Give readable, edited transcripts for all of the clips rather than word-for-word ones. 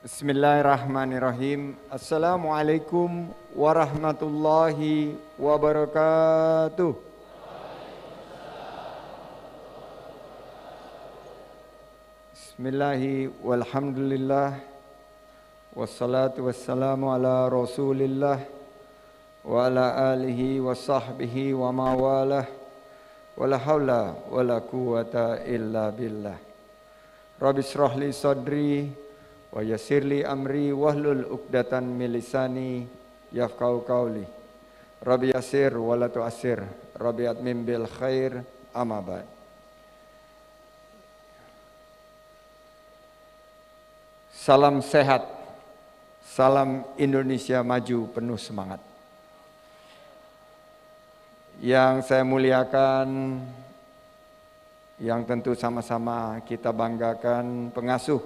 Bismillahirrahmanirrahim. Assalamualaikum warahmatullahi wabarakatuh. Bismillahi walhamdulillah. Wassalatu wassalamu ala rasulillah. Wa ala alihi wa sahbihi wa mawalah. Wa la hawla wa la quwata illa billah. Rabbi shrah li sadri wa yassirli amri wahlul uqdatan min lisani yafqahu qawli. Rabbi yassir wa la tu'assir. Rabbi atmim bil khair. Amma ba'd. Salam sehat. Salam Indonesia maju penuh semangat. Yang saya muliakan, yang tentu sama-sama kita banggakan, pengasuh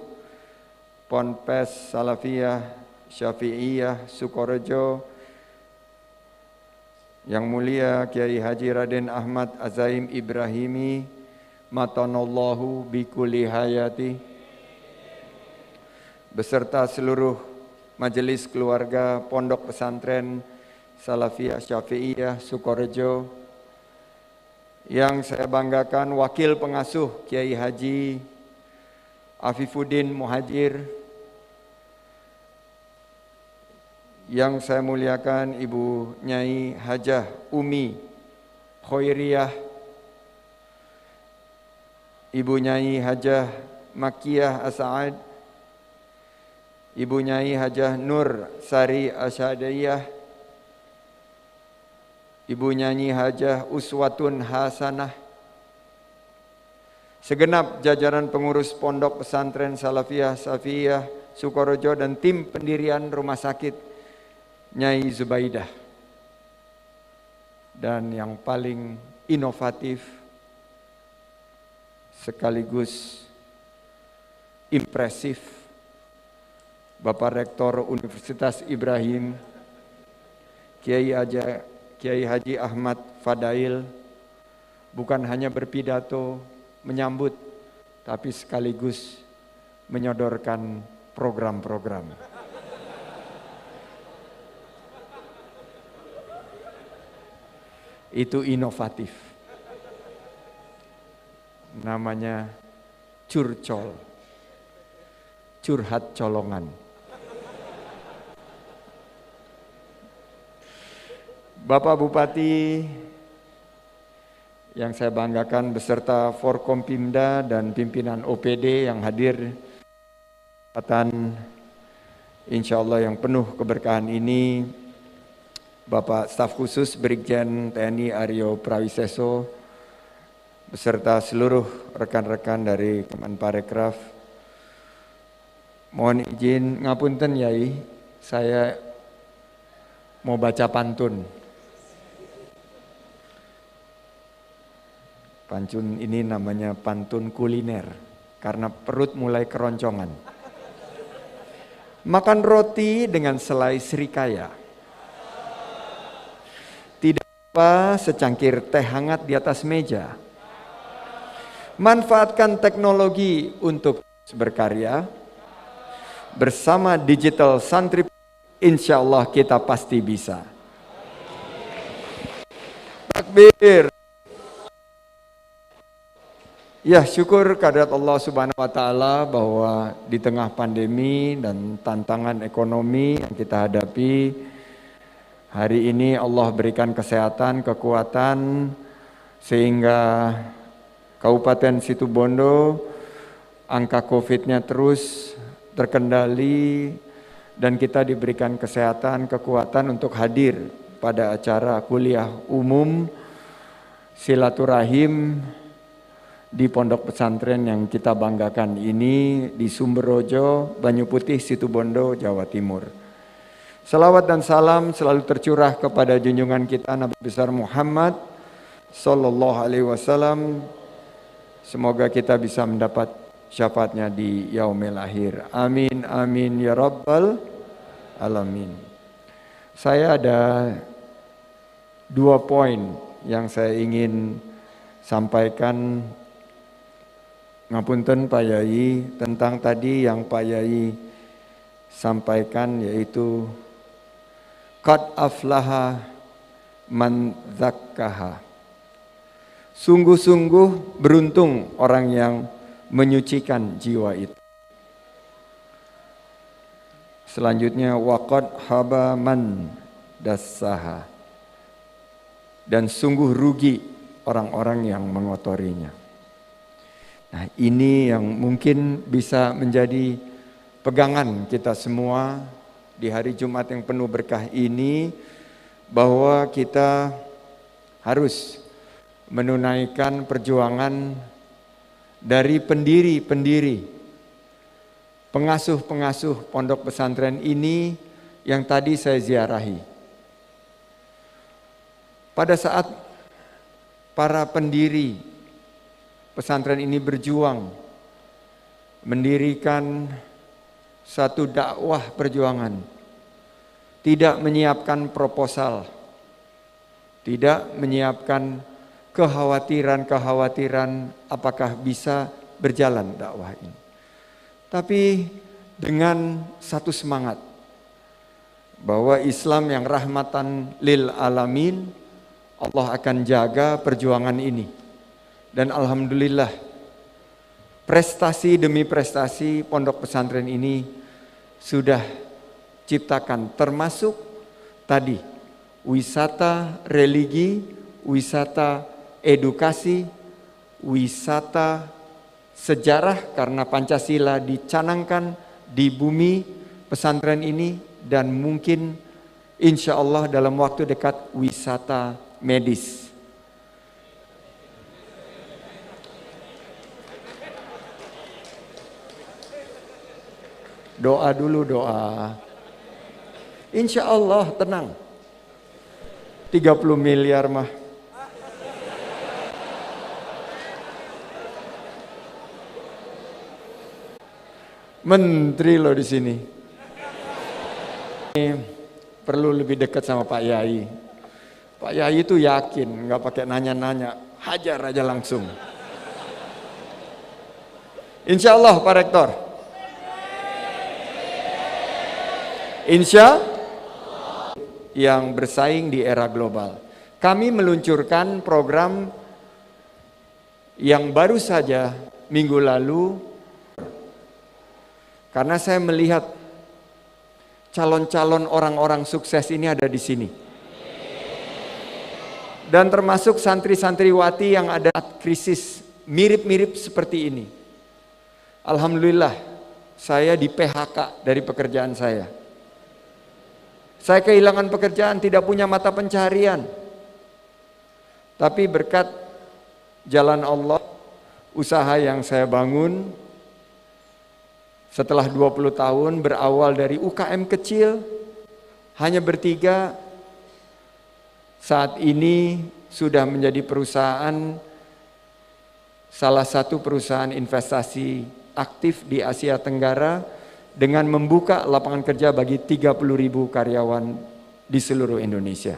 Ponpes Salafiyah Syafi'iyah Sukorejo, yang mulia Kiai Haji Raden Ahmad Azaim Ibrahimi matanallahu bikulli hayati, beserta seluruh majelis keluarga Pondok Pesantren Salafiyah Syafi'iyah Sukorejo, yang saya banggakan wakil pengasuh Kiai Haji Afifuddin Muhajir, yang saya muliakan Ibu Nyai Hajah Umi Khoiriyah, Ibu Nyai Hajah Makiyah As'ad, Ibu Nyai Hajah Nur Sari Asyadiyah, Ibu Nyai Hajah Uswatun Hasanah, segenap jajaran pengurus Pondok Pesantren Salafiyah Syafi'iyah Sukorejo dan tim pendirian Rumah Sakit Nyai Zubaidah, dan yang paling inovatif sekaligus impresif, Bapak Rektor Universitas Ibrahim Kiai Haji Ahmad Fadail, bukan hanya berpidato menyambut, tapi sekaligus menyodorkan program-program. Itu inovatif. Namanya curcol, curhat colongan. Bapak Bupati yang saya banggakan beserta Forkompimda dan pimpinan OPD yang hadir, kesempatan insyaallah yang penuh keberkahan ini, Bapak Staf Khusus Brigjen TNI Aryo Prawiseso beserta seluruh rekan-rekan dari Kemenparekraf. Mohon izin ngapunten Yai, saya mau baca pantun. Pantun ini namanya pantun kuliner karena perut mulai keroncongan. Makan roti dengan selai serikaya, tidak lupa secangkir teh hangat di atas meja. Manfaatkan teknologi untuk berkarya. Bersama digital santri, insya Allah kita pasti bisa. Takbir. Ya, syukur kehadirat Allah Subhanahu wa taala bahwa di tengah pandemi dan tantangan ekonomi yang kita hadapi, hari ini Allah berikan kesehatan, kekuatan, sehingga Kabupaten Situbondo angka Covid-nya terus terkendali dan kita diberikan kesehatan, kekuatan untuk hadir pada acara kuliah umum silaturahim di pondok pesantren yang kita banggakan ini di Sumberrojo, Banyu Putih, Situbondo, Jawa Timur. Salawat dan salam selalu tercurah kepada junjungan kita Nabi besar Muhammad sallallahu alaihi wasallam. Semoga kita bisa mendapat syafaatnya di yaumil akhir. Amin amin ya rabbal alamin. Saya ada 2 poin yang saya ingin sampaikan. Ngapunten Pak Yai, tentang tadi yang Pak Yai sampaikan, yaitu qad aflaha man zakkaha. Sungguh-sungguh beruntung orang yang menyucikan jiwa itu. Selanjutnya waqad haba man dassaha. Dan sungguh rugi orang-orang yang mengotorinya. Nah, ini yang mungkin bisa menjadi pegangan kita semua di hari Jumat yang penuh berkah ini, bahwa kita harus menunaikan perjuangan dari pendiri-pendiri, pengasuh-pengasuh pondok pesantren ini yang tadi saya ziarahi. Pada saat para pendiri pesantren ini berjuang mendirikan satu dakwah perjuangan, tidak menyiapkan proposal, tidak menyiapkan kekhawatiran apakah bisa berjalan dakwah ini. Tapi dengan satu semangat bahwa Islam yang rahmatan lil alamin, Allah akan jaga perjuangan ini. Dan alhamdulillah, prestasi demi prestasi pondok pesantren ini sudah ciptakan, termasuk tadi wisata religi, wisata edukasi, wisata sejarah karena Pancasila dicanangkan di bumi pesantren ini, dan mungkin insya Allah dalam waktu dekat wisata medis. Doa dulu, doa. Insya Allah, tenang. 30 miliar mah. Menteri loh di sini. Perlu lebih dekat sama Pak Yai. Pak Yai itu yakin, nggak pakai nanya-nanya, hajar aja langsung. Insya Allah Pak Rektor. Insya yang bersaing di era global. Kami meluncurkan program yang baru saja minggu lalu, karena saya melihat calon-calon orang-orang sukses ini ada di sini. Dan termasuk santri-santriwati yang ada krisis mirip-mirip seperti ini. Alhamdulillah, saya di PHK dari pekerjaan saya. Saya kehilangan pekerjaan, tidak punya mata pencaharian. Tapi berkat jalan Allah, usaha yang saya bangun setelah 20 tahun, berawal dari UKM kecil, hanya bertiga, saat ini sudah menjadi perusahaan, salah satu perusahaan investasi aktif di Asia Tenggara, dengan membuka lapangan kerja bagi 30.000 karyawan di seluruh Indonesia.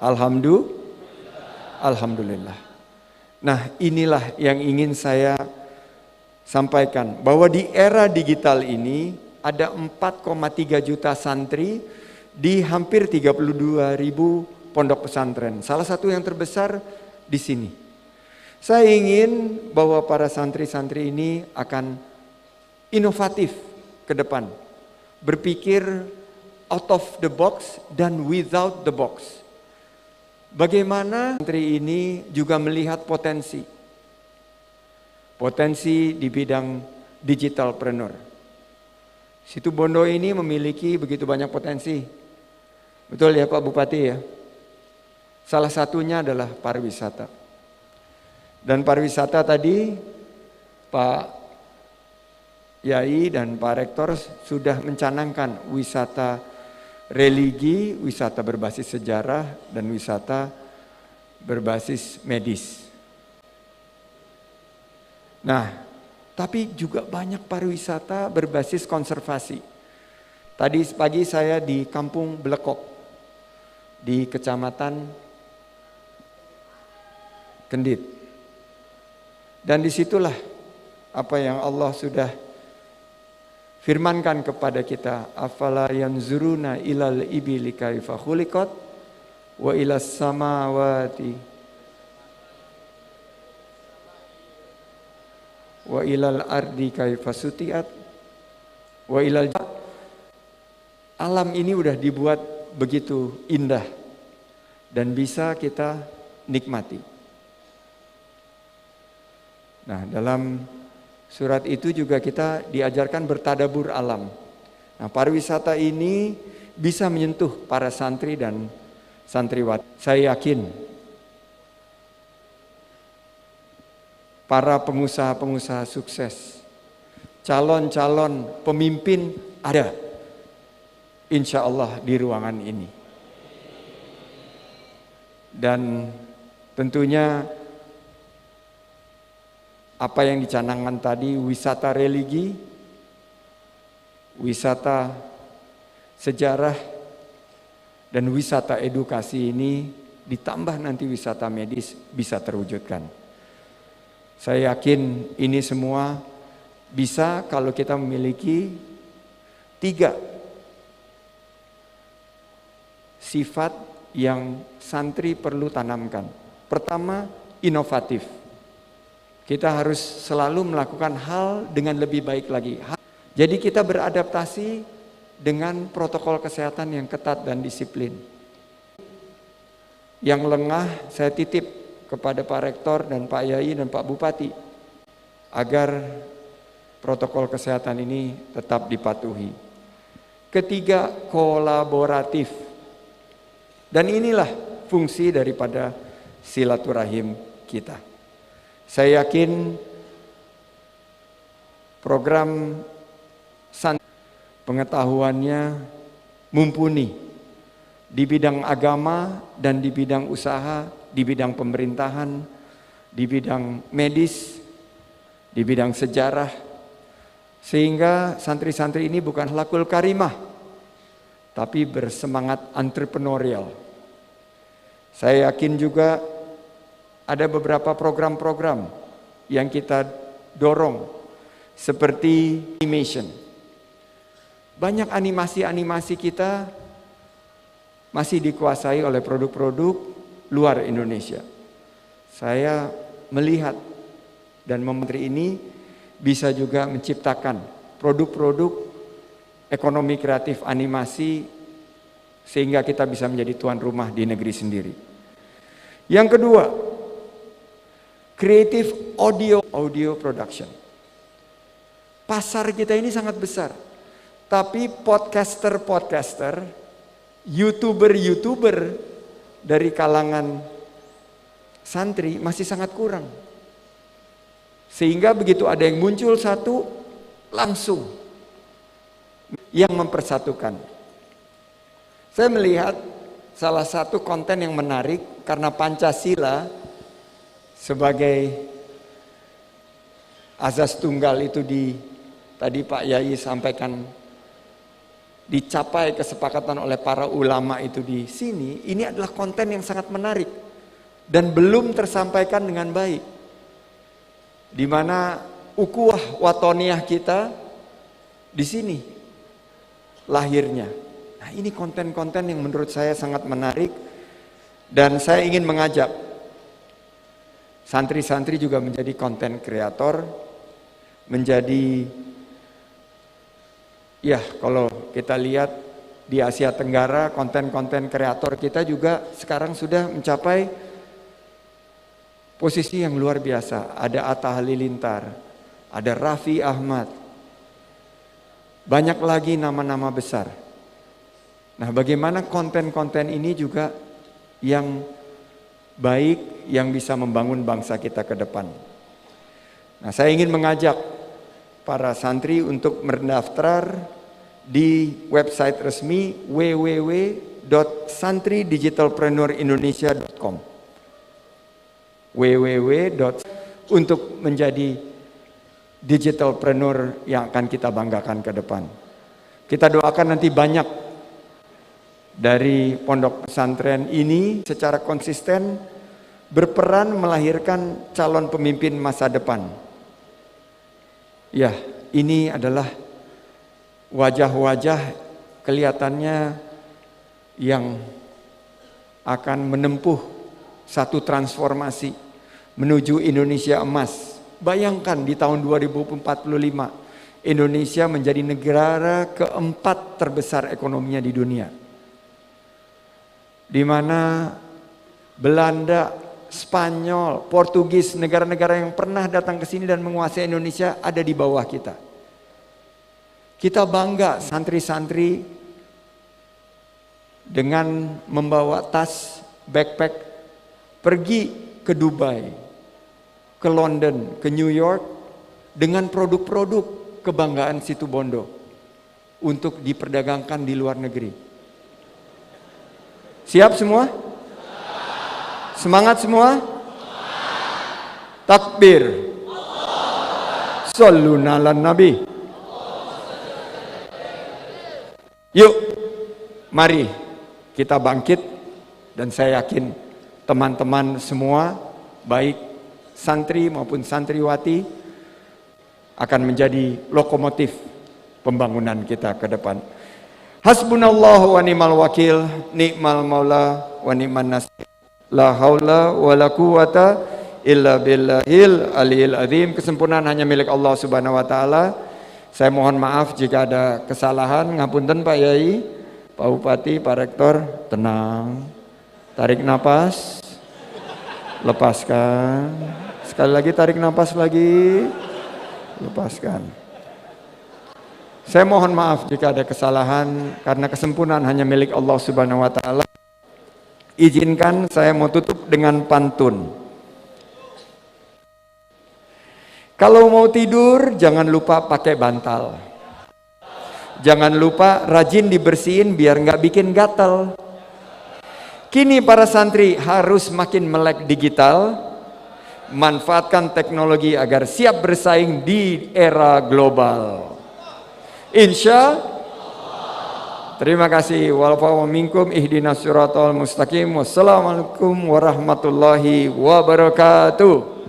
Alhamdulillah. Nah, inilah yang ingin saya sampaikan, bahwa di era digital ini ada 4,3 juta santri di hampir 32.000 pondok pesantren. Salah satu yang terbesar di sini. Saya ingin bahwa para santri-santri ini akan inovatif ke depan, berpikir out of the box dan without the box. Bagaimana santri ini juga melihat potensi di bidang digitalpreneur. Situbondo ini memiliki begitu banyak potensi. Betul ya Pak Bupati ya? Salah satunya adalah pariwisata. Dan pariwisata tadi Pak Yai dan Pak Rektor sudah mencanangkan wisata religi, wisata berbasis sejarah, dan wisata berbasis medis. Nah, tapi juga banyak pariwisata berbasis konservasi. Tadi pagi saya di Kampung Blekok, di Kecamatan Kendit. Dan disitulah apa yang Allah sudah firmankan kepada kita, afala yanzuruna ilal ibili kaifa khuliqat wa ilas samawati wa ilal ardi kaifa sutiat wa ilal. Alam ini udah dibuat begitu indah dan bisa kita nikmati. Nah, dalam surat itu juga kita diajarkan bertadabur alam. Nah, pariwisata ini bisa menyentuh para santri dan santriwati. Saya yakin para pengusaha-pengusaha sukses, calon-calon pemimpin ada insya Allah di ruangan ini. Dan tentunya apa yang dicanangkan tadi, wisata religi, wisata sejarah, dan wisata edukasi ini ditambah nanti wisata medis bisa terwujudkan. Saya yakin ini semua bisa kalau kita memiliki 3 sifat yang santri perlu tanamkan. Pertama, inovatif. Kita harus selalu melakukan hal dengan lebih baik lagi. Jadi kita beradaptasi dengan protokol kesehatan yang ketat dan disiplin. Yang lengah saya titip kepada Pak Rektor dan Pak Yai dan Pak Bupati agar protokol kesehatan ini tetap dipatuhi. Ketiga, kolaboratif. Dan inilah fungsi daripada silaturahim kita. Saya yakin program pengetahuannya mumpuni di bidang agama dan di bidang usaha, di bidang pemerintahan, di bidang medis, di bidang sejarah, sehingga santri-santri ini bukan lakul karimah, tapi bersemangat entrepreneurial. Saya yakin juga ada beberapa program-program yang kita dorong seperti animation. Banyak animasi-animasi kita masih dikuasai oleh produk-produk luar Indonesia. Saya melihat dan menteri ini bisa juga menciptakan produk-produk ekonomi kreatif animasi sehingga kita bisa menjadi tuan rumah di negeri sendiri. Yang kedua, creative audio production. Pasar kita ini sangat besar. Tapi podcaster, YouTuber dari kalangan santri masih sangat kurang. Sehingga begitu ada yang muncul satu, langsung yang mempersatukan. Saya melihat salah satu konten yang menarik karena Pancasila sebagai azas tunggal itu tadi Pak Yai sampaikan dicapai kesepakatan oleh para ulama itu di sini. Ini adalah konten yang sangat menarik dan belum tersampaikan dengan baik, di mana ukhuwah watoniyah kita di sini lahirnya. Nah, ini konten-konten yang menurut saya sangat menarik dan saya ingin mengajak santri-santri juga menjadi konten kreator, menjadi kalau kita lihat di Asia Tenggara konten-konten kreator kita juga sekarang sudah mencapai posisi yang luar biasa. Ada Atta Halilintar, ada Raffi Ahmad, banyak lagi nama-nama besar. Nah, bagaimana konten-konten ini juga yang baik, yang bisa membangun bangsa kita ke depan. Nah, saya ingin mengajak para santri untuk mendaftar di website resmi www.santridigitalpreneurindonesia.com untuk menjadi digitalpreneur yang akan kita banggakan ke depan. Kita doakan nanti banyak dari pondok pesantren ini secara konsisten berperan melahirkan calon pemimpin masa depan. Ya, ini adalah wajah-wajah kelihatannya yang akan menempuh satu transformasi menuju Indonesia emas. Bayangkan di tahun 2045 Indonesia menjadi negara keempat terbesar ekonominya di dunia, di mana Belanda, Spanyol, Portugis, negara-negara yang pernah datang ke sini dan menguasai Indonesia ada di bawah kita. Kita bangga santri-santri dengan membawa tas, backpack, pergi ke Dubai, ke London, ke New York dengan produk-produk kebanggaan Situbondo untuk diperdagangkan di luar negeri. Siap semua? Semangat semua? Takbir. Shallu ala Nabi. Yuk, mari kita bangkit, dan saya yakin teman-teman semua, baik santri maupun santriwati, akan menjadi lokomotif pembangunan kita ke depan. Hasbunallahu wa ni'mal wakil, ni'mal maula wa ni'man nasir. La haula wa la quwata illa billahil aliyil azim. Kesempurnaan hanya milik Allah Subhanahu wa taala. Saya mohon maaf jika ada kesalahan, ngapunten Pak Yai, Pak Bupati, Pak Rektor. Tenang, tarik napas, lepaskan. Sekali lagi tarik napas lagi, lepaskan. Saya mohon maaf jika ada kesalahan, karena kesempurnaan hanya milik Allah Subhanahu wa taala. Izinkan saya mau tutup dengan pantun. Kalau mau tidur jangan lupa pakai bantal. Jangan lupa rajin dibersihin biar nggak bikin gatal. Kini para santri harus makin melek digital. Manfaatkan teknologi agar siap bersaing di era global. Insya terima kasih. Wallahu minkum ihdinas siratal mustaqim. Wassalamualaikum warahmatullahi wabarakatuh.